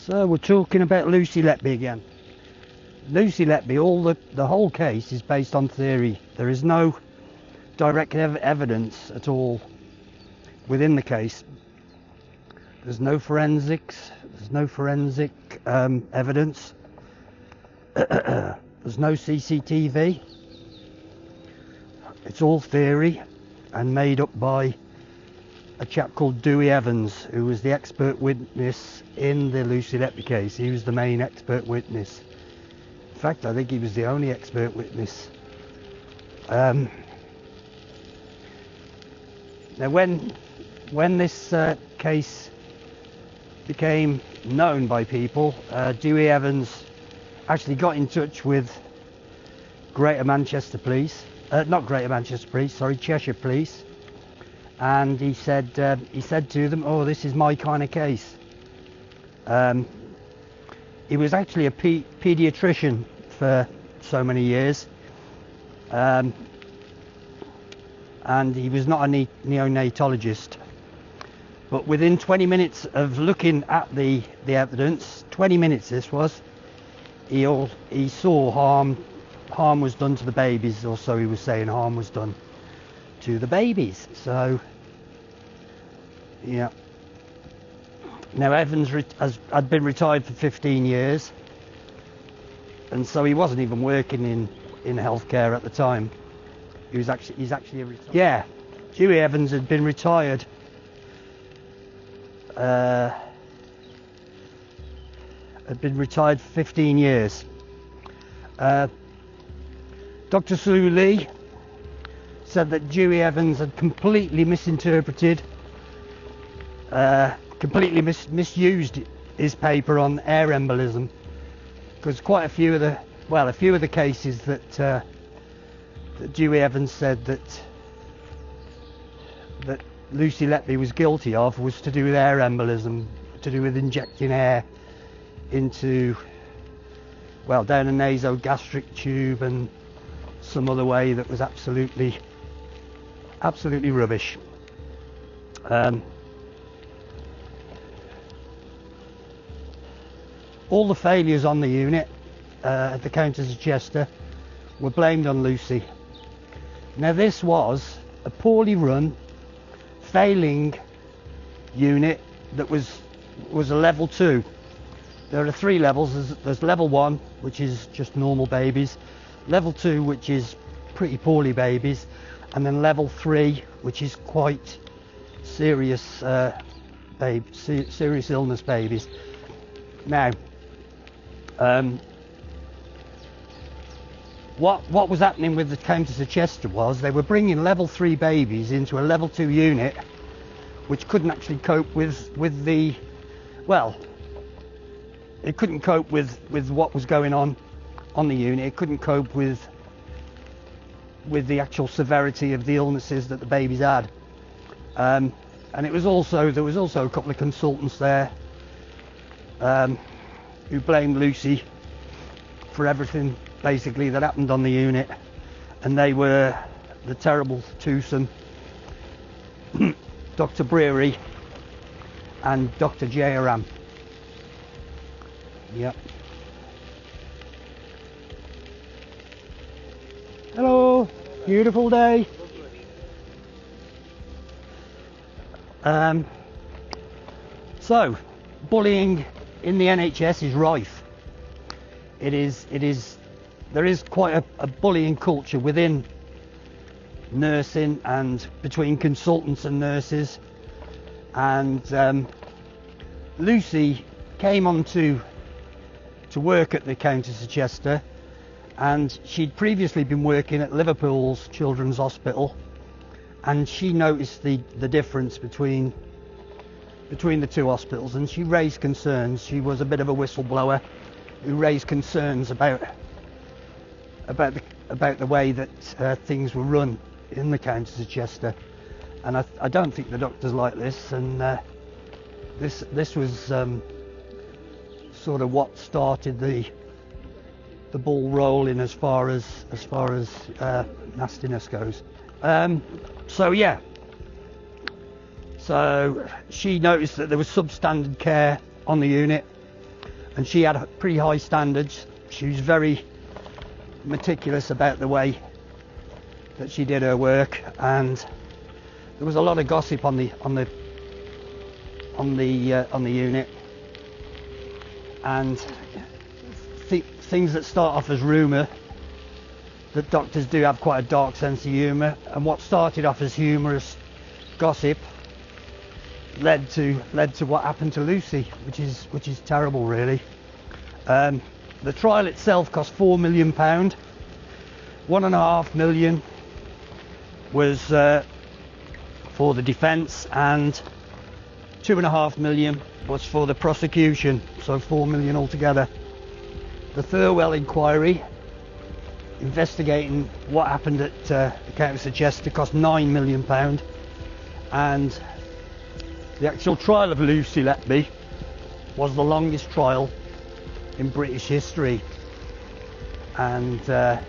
So we're talking about Lucy Letby again. Lucy Letby, the whole case is based on theory. There is no direct evidence at all within the case. There's no forensics. There's no forensic evidence. There's no CCTV. It's all theory and made up by a chap called Dewey Evans, who was the expert witness in the Lucy Letby case. He was the main expert witness. In fact, I think he was the only expert witness. Now, when this case became known by people, Dewey Evans actually got in touch with Cheshire Police, and he said to them, "Oh, this is my kind of case." He was actually a paediatrician for so many years, and he was not a neonatologist. But within 20 minutes of looking at the evidence, 20 minutes this was, he saw harm was done to the babies, or so he was saying, harm was done to the babies. So, yeah. Now, Evans had been retired for 15 years, and so he wasn't even working in healthcare at the time. He's actually a retired. Yeah, Dewey Evans had been retired. Had been retired for 15 years. Dr. Sue Lee said that Dewey Evans had completely misinterpreted, completely misused his paper on air embolism, because quite a few of the cases that Dewey Evans said that Lucy Letby was guilty of was to do with air embolism, to do with injecting air into, well, down a nasogastric tube and some other way that was absolutely rubbish. All the failures on the unit at the Countess of Chester were blamed on Lucy. Now, this was a poorly run, failing unit that was a level 2. There are 3 levels. There's level 1, which is just normal babies, level 2, which is pretty poorly babies, and then level 3, which is quite serious serious illness babies. Now, what was happening with the Countess of Chester was they were bringing level 3 babies into a level 2 unit, which couldn't actually cope with the, well, it couldn't cope with what was going on the unit. It couldn't cope with the actual severity of the illnesses that the babies had. And there was also a couple of consultants there who blamed Lucy for everything basically that happened on the unit, and they were the terrible twosome Dr. Breary and Dr. Jayaram. Yep. Hello, beautiful day. So, bullying in the NHS is rife. There is quite a bullying culture within nursing and between consultants and nurses. And Lucy came on to work at the Countess of Chester, and she'd previously been working at Liverpool's Children's Hospital, and she noticed the difference between the 2 hospitals, and she raised concerns. She was a bit of a whistleblower who raised concerns about the way that things were run in the Countess of Chester, and I don't think the doctors like this, and this was sort of what started the ball rolling as far as nastiness goes. So yeah, so she noticed that there was substandard care on the unit, and she had pretty high standards. She was very meticulous about the way that she did her work, and there was a lot of gossip on the unit, and things that start off as rumour, that doctors do have quite a dark sense of humour, and what started off as humorous gossip led to what happened to Lucy, which is terrible, really. The trial itself cost £4 million. £1.5 million was for the defence, and £2.5 million was for the prosecution, so £4 million altogether. The Thirlwell inquiry, investigating what happened at the Countess of Chester, cost £9 million, and the actual trial of Lucy Letby was the longest trial in British history, and it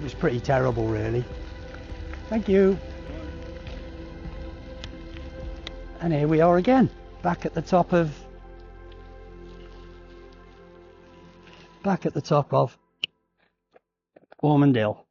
was pretty terrible, really. Thank you. And here we are again, back at the top of Ormond Hill.